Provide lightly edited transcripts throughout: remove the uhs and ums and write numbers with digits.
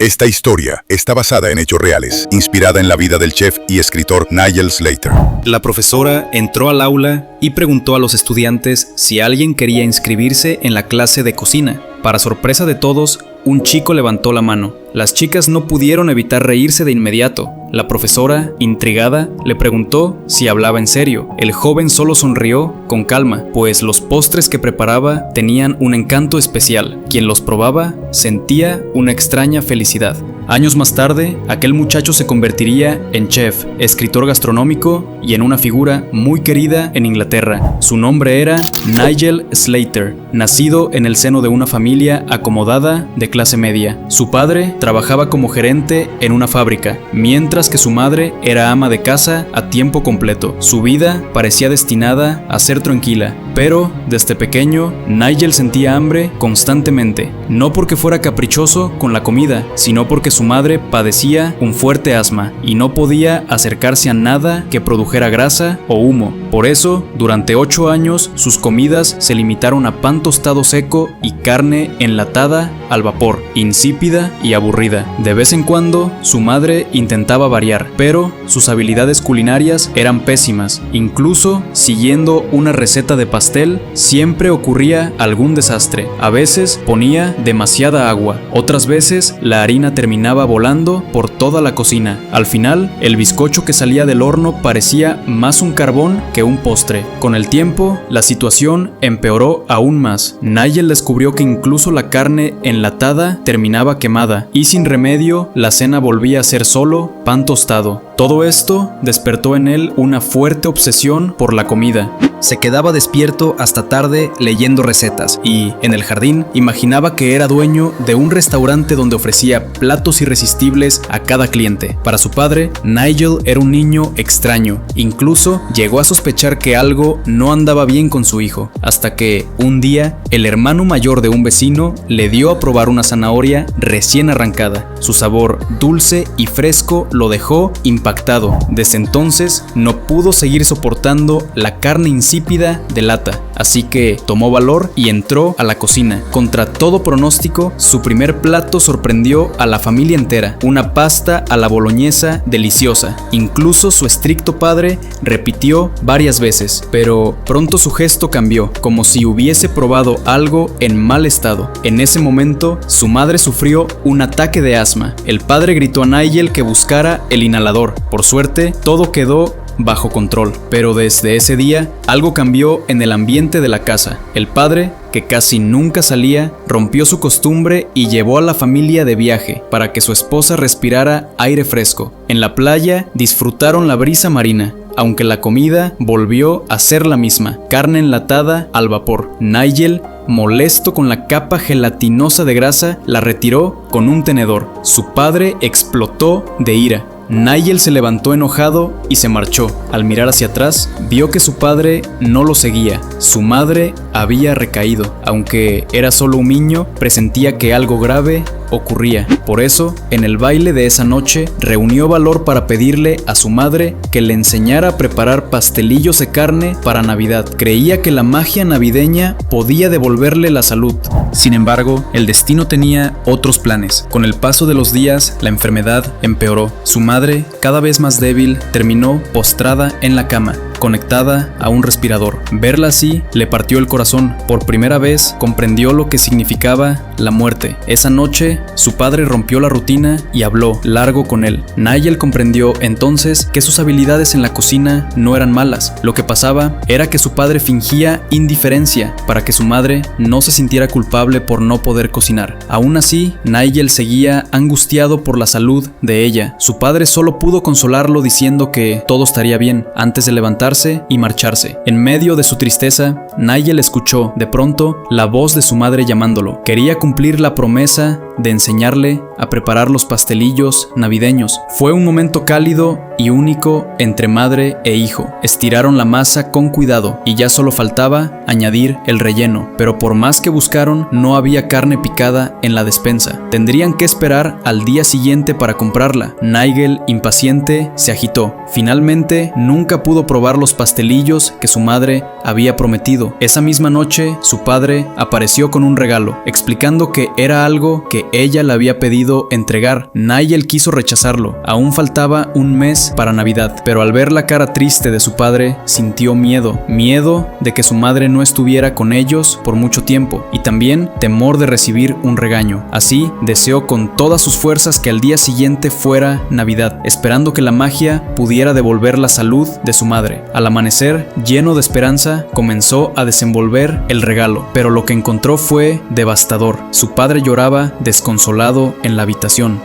Esta historia está basada en hechos reales, inspirada en la vida del chef y escritor Nigel Slater. La profesora entró al aula y preguntó a los estudiantes si alguien quería inscribirse en la clase de cocina. Para sorpresa de todos, un chico levantó la mano. Las chicas no pudieron evitar reírse de inmediato. La profesora, intrigada, le preguntó si hablaba en serio. El joven solo sonrió con calma, pues los postres que preparaba tenían un encanto especial. Quien los probaba sentía una extraña felicidad. Años más tarde, aquel muchacho se convertiría en chef, escritor gastronómico y en una figura muy querida en Inglaterra. Su nombre era Nigel Slater, nacido en el seno de una familia acomodada de clase media. Su padre trabajaba como gerente en una fábrica, mientras que su madre era ama de casa a tiempo completo. Su vida parecía destinada a ser tranquila, pero desde pequeño Nigel sentía hambre constantemente, no porque fuera caprichoso con la comida, sino porque su madre padecía un fuerte asma y no podía acercarse a nada que produjera grasa o humo. Por eso, durante 8 años, sus comidas se limitaron a pan tostado seco y carne enlatada al vapor, insípida y aburrida. De vez en cuando, su madre intentaba variar, pero sus habilidades culinarias eran pésimas. Incluso, siguiendo una receta de pastel, siempre ocurría algún desastre. A veces ponía demasiada agua, otras veces la harina terminaba volando por toda la cocina. Al final, el bizcocho que salía del horno parecía más un carbón que un postre. Con el tiempo, la situación empeoró aún más. Nigel descubrió que incluso la carne enlatada terminaba quemada, y sin remedio, la cena volvía a ser solo pan tostado. Todo esto despertó en él una fuerte obsesión por la comida. Se quedaba despierto hasta tarde leyendo recetas y, en el jardín, imaginaba que era dueño de un restaurante donde ofrecía platos irresistibles a cada cliente. Para su padre, Nigel era un niño extraño. Incluso llegó a sospechar que algo no andaba bien con su hijo, hasta que, un día, el hermano mayor de un vecino le dio a probar una zanahoria recién arrancada. Su sabor dulce y fresco lo dejó impactado. Desde entonces, no pudo seguir soportando la carne insípida de lata, así que tomó valor y entró a la cocina. Contra todo pronóstico, su primer plato sorprendió a la familia entera, una pasta a la boloñesa deliciosa. Incluso su estricto padre repitió varias veces, pero pronto su gesto cambió, como si hubiese probado algo en mal estado. En ese momento, su madre sufrió un ataque de asma. El padre gritó a Nigel que buscara el inhalador. Por suerte, todo quedó bajo control, pero desde ese día algo cambió en el ambiente de la casa. El padre, que casi nunca salía, rompió su costumbre y llevó a la familia de viaje para que su esposa respirara aire fresco. En la playa disfrutaron la brisa marina, aunque la comida volvió a ser la misma, carne enlatada al vapor. Nigel, molesto con la capa gelatinosa de grasa, la retiró con un tenedor. Su padre explotó de ira. Nigel se levantó enojado y se marchó. Al mirar hacia atrás, vio que su padre no lo seguía. Su madre había recaído. Aunque era solo un niño, presentía que algo grave ocurría. Por eso, en el baile de esa noche, reunió valor para pedirle a su madre que le enseñara a preparar pastelillos de carne para Navidad. Creía que la magia navideña podía devolverle la salud. Sin embargo, el destino tenía otros planes. Con el paso de los días, la enfermedad empeoró. Su madre, cada vez más débil, terminó postrada en la cama, conectada a un respirador. Verla así le partió el corazón. Por primera vez comprendió lo que significaba la muerte. Esa noche, su padre rompió la rutina y habló largo con él. Nigel comprendió entonces que sus habilidades en la cocina no eran malas. Lo que pasaba era que su padre fingía indiferencia para que su madre no se sintiera culpable por no poder cocinar. Aún así, Nigel seguía angustiado por la salud de ella. Su padre solo pudo consolarlo diciendo que todo estaría bien antes de levantarse y marcharse. En medio de su tristeza, Nigel escuchó, de pronto, la voz de su madre llamándolo. Quería cumplir la promesa de enseñarle a preparar los pastelillos navideños. Fue un momento cálido y único entre madre e hijo. Estiraron la masa con cuidado y ya solo faltaba añadir el relleno, pero por más que buscaron, no había carne picada en la despensa. Tendrían que esperar al día siguiente para comprarla. Nigel, impaciente, se agitó. Finalmente, nunca pudo probar los pastelillos que su madre había prometido. Esa misma noche, su padre apareció con un regalo, explicando que era algo que que ella le había pedido entregar. Nigel quiso rechazarlo. Aún faltaba un mes para Navidad, pero al ver la cara triste de su padre, sintió miedo. Miedo de que su madre no estuviera con ellos por mucho tiempo, y también temor de recibir un regaño. Así, deseó con todas sus fuerzas que al día siguiente fuera Navidad, esperando que la magia pudiera devolver la salud de su madre. Al amanecer, lleno de esperanza, comenzó a desenvolver el regalo, pero lo que encontró fue devastador. Su padre lloraba desconsolado en la habitación.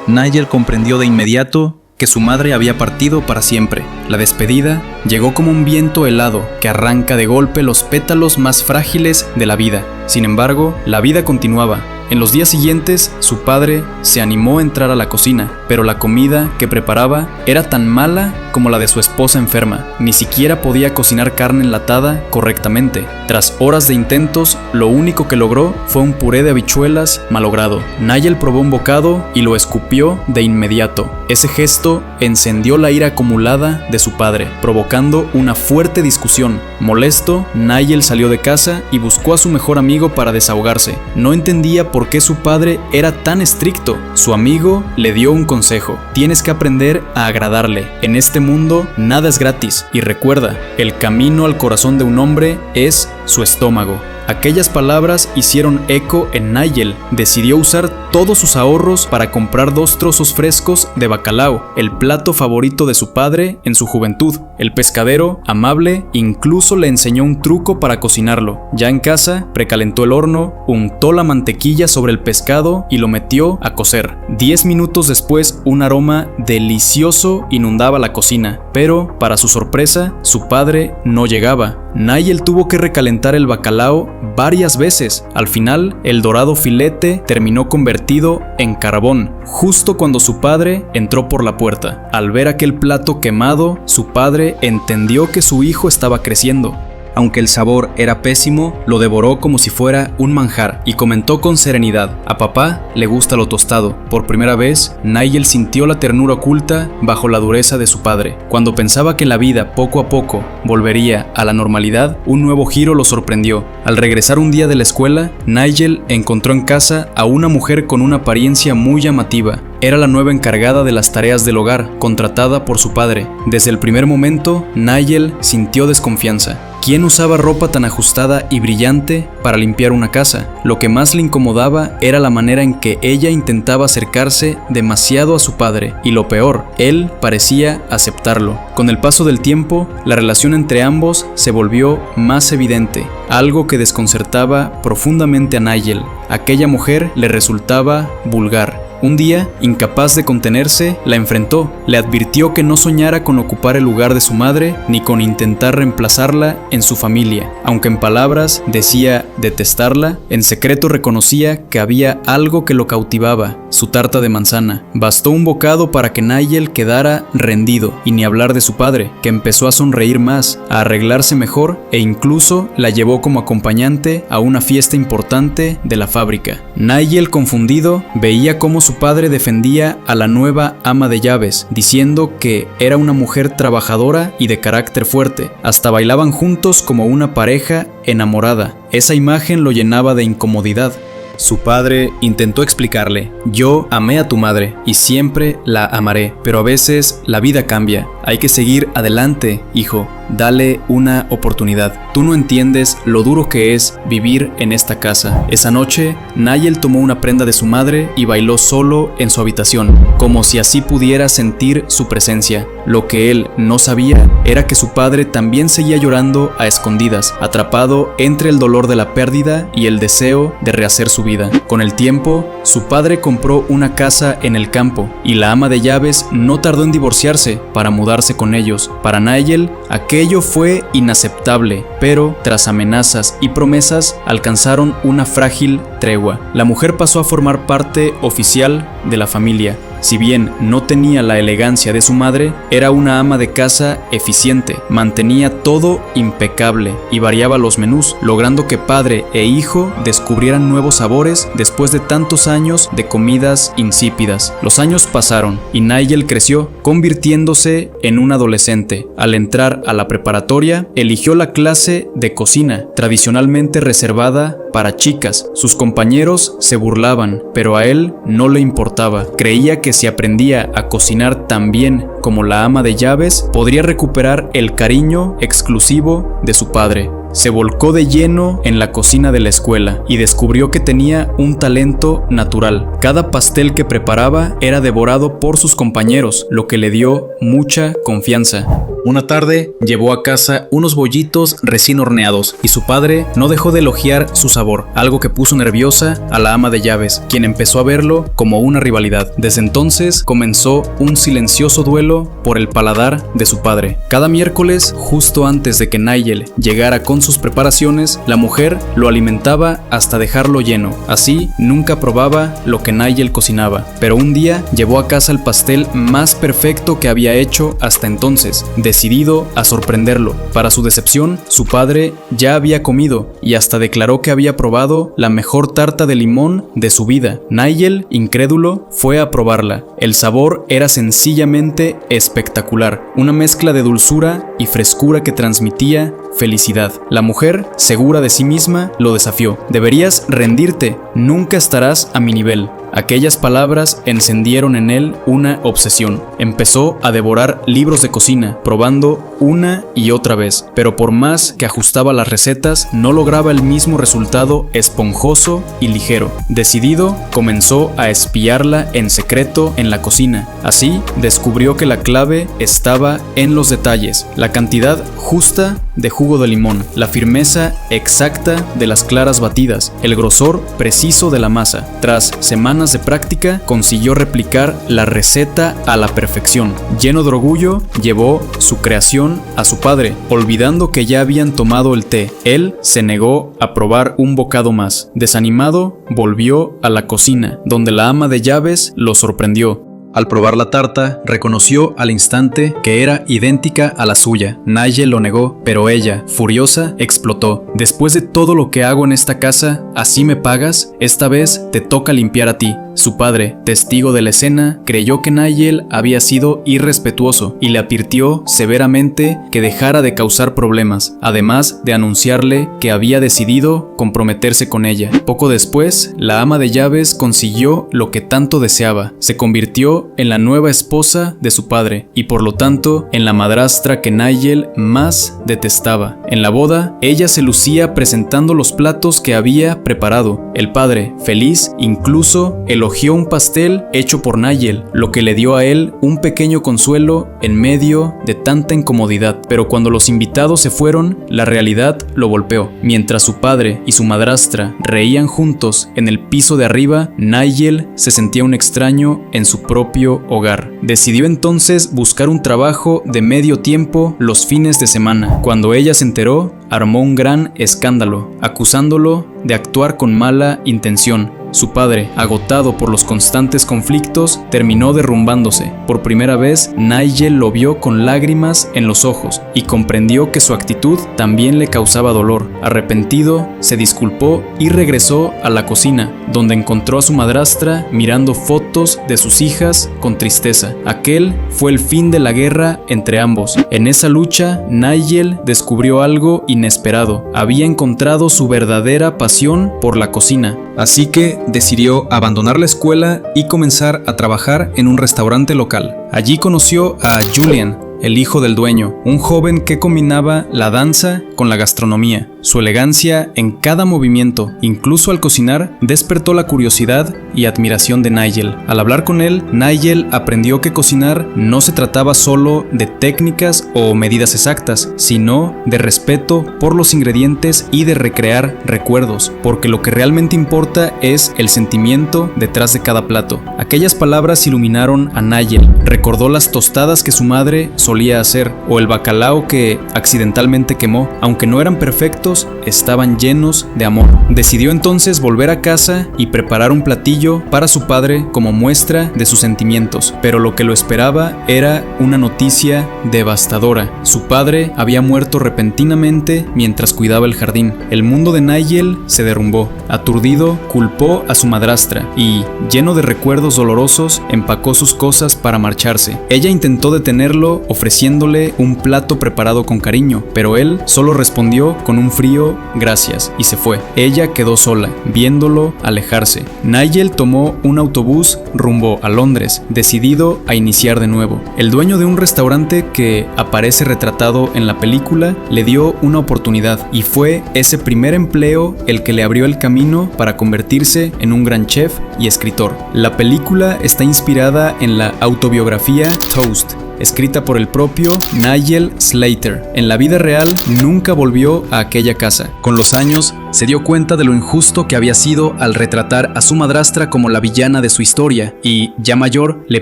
Nigel comprendió de inmediato que su madre había partido para siempre. La despedida llegó como un viento helado que arranca de golpe los pétalos más frágiles de la vida. Sin embargo, la vida continuaba. En los días siguientes, su padre se animó a entrar a la cocina, pero la comida que preparaba era tan mala como la de su esposa enferma. Ni siquiera podía cocinar carne enlatada correctamente. Tras horas de intentos, lo único que logró fue un puré de habichuelas malogrado. Nigel probó un bocado y lo escupió de inmediato. Ese gesto encendió la ira acumulada de su padre, provocando una fuerte discusión. Molesto, Nigel salió de casa y buscó a su mejor amigo para desahogarse. No entendía por qué su padre era tan estricto. Su amigo le dio un consejo: tienes que aprender a agradarle. En este mundo nada es gratis, y recuerda, el camino al corazón de un hombre es su estómago. Aquellas palabras hicieron eco en Nigel. Decidió usar todos sus ahorros para comprar 2 trozos frescos de bacalao, el plato favorito de su padre en su juventud. El pescadero, amable, incluso le enseñó un truco para cocinarlo. Ya en casa, precalentó el horno, untó la mantequilla sobre el pescado y lo metió a cocer. 10 minutos después, un aroma delicioso inundaba la cocina, pero, para su sorpresa, su padre no llegaba. Nigel tuvo que recalentar el bacalao varias veces. Al final, el dorado filete terminó convertido en carbón, justo cuando su padre entró por la puerta. Al ver aquel plato quemado, su padre entendió que su hijo estaba creciendo. Aunque el sabor era pésimo, lo devoró como si fuera un manjar y comentó con serenidad: a papá le gusta lo tostado. Por primera vez, Nigel sintió la ternura oculta bajo la dureza de su padre. Cuando pensaba que la vida poco a poco volvería a la normalidad, un nuevo giro lo sorprendió. Al regresar un día de la escuela, Nigel encontró en casa a una mujer con una apariencia muy llamativa. Era la nueva encargada de las tareas del hogar, contratada por su padre. Desde el primer momento, Nigel sintió desconfianza. ¿Quién usaba ropa tan ajustada y brillante para limpiar una casa? Lo que más le incomodaba era la manera en que ella intentaba acercarse demasiado a su padre, y lo peor, él parecía aceptarlo. Con el paso del tiempo, la relación entre ambos se volvió más evidente, algo que desconcertaba profundamente a Nigel. Aquella mujer le resultaba vulgar. Un día, incapaz de contenerse, la enfrentó. Le advirtió que no soñara con ocupar el lugar de su madre ni con intentar reemplazarla en su familia. Aunque en palabras decía detestarla, en secreto reconocía que había algo que lo cautivaba: su tarta de manzana. Bastó un bocado para que Nigel quedara rendido, y ni hablar de su padre, que empezó a sonreír más, a arreglarse mejor, e incluso la llevó como acompañante a una fiesta importante de la fábrica. Nigel, confundido, veía cómo su padre defendía a la nueva ama de llaves, diciendo que era una mujer trabajadora y de carácter fuerte. Hasta bailaban juntos como una pareja enamorada. Esa imagen lo llenaba de incomodidad. Su padre intentó explicarle: yo amé a tu madre y siempre la amaré, pero a veces la vida cambia. Hay que seguir adelante, hijo. Dale una oportunidad. Tú no entiendes lo duro que es vivir en esta casa. Esa noche, Nigel tomó una prenda de su madre y bailó solo en su habitación, como si así pudiera sentir su presencia. Lo que él no sabía era que su padre también seguía llorando a escondidas, atrapado entre el dolor de la pérdida y el deseo de rehacer su vida. Con el tiempo, su padre compró una casa en el campo, y la ama de llaves no tardó en divorciarse para mudarse con ellos. Para Nigel, aquello fue inaceptable, pero tras amenazas y promesas alcanzaron una frágil tregua. La mujer pasó a formar parte oficial de la familia. Si bien no tenía la elegancia de su madre, era una ama de casa eficiente, mantenía todo impecable y variaba los menús, logrando que padre e hijo descubrieran nuevos sabores después de tantos años de comidas insípidas. Los años pasaron y Nigel creció, convirtiéndose en un adolescente. Al entrar a la preparatoria, eligió la clase de cocina, tradicionalmente reservada para chicas. Sus compañeros se burlaban, pero a él no le importaba. Creía que si aprendía a cocinar tan bien como la ama de llaves, podría recuperar el cariño exclusivo de su padre. Se volcó de lleno en la cocina de la escuela y descubrió que tenía un talento natural. Cada pastel que preparaba era devorado por sus compañeros, lo que le dio mucha confianza. Una tarde llevó a casa unos bollitos recién horneados y su padre no dejó de elogiar su sabor, algo que puso nerviosa a la ama de llaves, quien empezó a verlo como una rivalidad. Desde entonces comenzó un silencioso duelo por el paladar de su padre. Cada miércoles, justo antes de que Nigel llegara con sus preparaciones, la mujer lo alimentaba hasta dejarlo lleno. Así nunca probaba lo que Nigel cocinaba, pero un día llevó a casa el pastel más perfecto que había hecho hasta entonces, decidido a sorprenderlo. Para su decepción, su padre ya había comido y hasta declaró que había probado la mejor tarta de limón de su vida. Nigel, incrédulo, fue a probarla. El sabor era sencillamente espectacular, una mezcla de dulzura y frescura que transmitía felicidad. La mujer, segura de sí misma, lo desafió. Deberías rendirte, nunca estarás a mi nivel. Aquellas palabras encendieron en él una obsesión. Empezó a devorar libros de cocina, probando una y otra vez, pero por más que ajustaba las recetas, no lograba el mismo resultado esponjoso y ligero. Decidido, comenzó a espiarla en secreto en la cocina. Así, descubrió que la clave estaba en los detalles, la cantidad justa de jugo de limón, la firmeza exacta de las claras batidas, el grosor preciso de la masa. Tras semanas de práctica, consiguió replicar la receta a la perfección. Lleno de orgullo, llevó su creación a su padre, olvidando que ya habían tomado el té. Él se negó a probar un bocado más. Desanimado, volvió a la cocina, donde la ama de llaves lo sorprendió. Al probar la tarta, reconoció al instante que era idéntica a la suya. Nigel lo negó, pero ella, furiosa, explotó. Después de todo lo que hago en esta casa, ¿así me pagas? Esta vez te toca limpiar a ti. Su padre, testigo de la escena, creyó que Nigel había sido irrespetuoso y le advirtió severamente que dejara de causar problemas, además de anunciarle que había decidido comprometerse con ella. Poco después, la ama de llaves consiguió lo que tanto deseaba. Se convirtió en la nueva esposa de su padre y por lo tanto en la madrastra que Nigel más detestaba. En la boda, ella se lucía presentando los platos que había preparado. El padre, feliz, incluso elogió un pastel hecho por Nigel, lo que le dio a él un pequeño consuelo en medio de tanta incomodidad. Pero cuando los invitados se fueron, la realidad lo golpeó. Mientras su padre y su madrastra reían juntos en el piso de arriba, Nigel se sentía un extraño en su propio hogar. Decidió entonces buscar un trabajo de medio tiempo los fines de semana. Cuando ella se enteró, armó un gran escándalo, acusándolo de actuar con mala intención. Su padre, agotado por los constantes conflictos, terminó derrumbándose. Por primera vez, Nigel lo vio con lágrimas en los ojos y comprendió que su actitud también le causaba dolor. Arrepentido, se disculpó y regresó a la cocina, donde encontró a su madrastra mirando fotos de sus hijas con tristeza. Aquel fue el fin de la guerra entre ambos. En esa lucha, Nigel descubrió algo inesperado. Había encontrado su verdadera pasión por la cocina. Así que decidió abandonar la escuela y comenzar a trabajar en un restaurante local. Allí conoció a Julian, el hijo del dueño, un joven que combinaba la danza con la gastronomía. Su elegancia en cada movimiento, incluso al cocinar, despertó la curiosidad y admiración de Nigel. Al hablar con él, Nigel aprendió que cocinar no se trataba solo de técnicas o medidas exactas, sino de respeto por los ingredientes y de recrear recuerdos, porque lo que realmente importa es el sentimiento detrás de cada plato. Aquellas palabras iluminaron a Nigel. Recordó las tostadas que su madre solía hacer o el bacalao que accidentalmente quemó. Aunque no eran perfectos, estaban llenos de amor. Decidió entonces volver a casa y preparar un platillo para su padre como muestra de sus sentimientos, pero lo que lo esperaba era una noticia devastadora. Su padre había muerto repentinamente mientras cuidaba el jardín. El mundo de Nigel se derrumbó. Aturdido, culpó a su madrastra y, lleno de recuerdos dolorosos, empacó sus cosas para marcharse. Ella intentó detenerlo ofreciéndole un plato preparado con cariño, pero él solo respondió con un frío frío, gracias, y se fue. Ella quedó sola, viéndolo alejarse. Nigel tomó un autobús rumbo a Londres, decidido a iniciar de nuevo. El dueño de un restaurante que aparece retratado en la película le dio una oportunidad, y fue ese primer empleo el que le abrió el camino para convertirse en un gran chef y escritor. La película está inspirada en la autobiografía Toast, escrita por el propio Nigel Slater. En la vida real, nunca volvió a aquella casa. Con los años, se dio cuenta de lo injusto que había sido al retratar a su madrastra como la villana de su historia y, ya mayor, le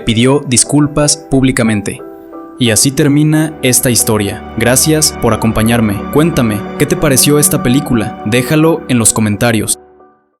pidió disculpas públicamente. Y así termina esta historia. Gracias por acompañarme. Cuéntame, ¿qué te pareció esta película? Déjalo en los comentarios.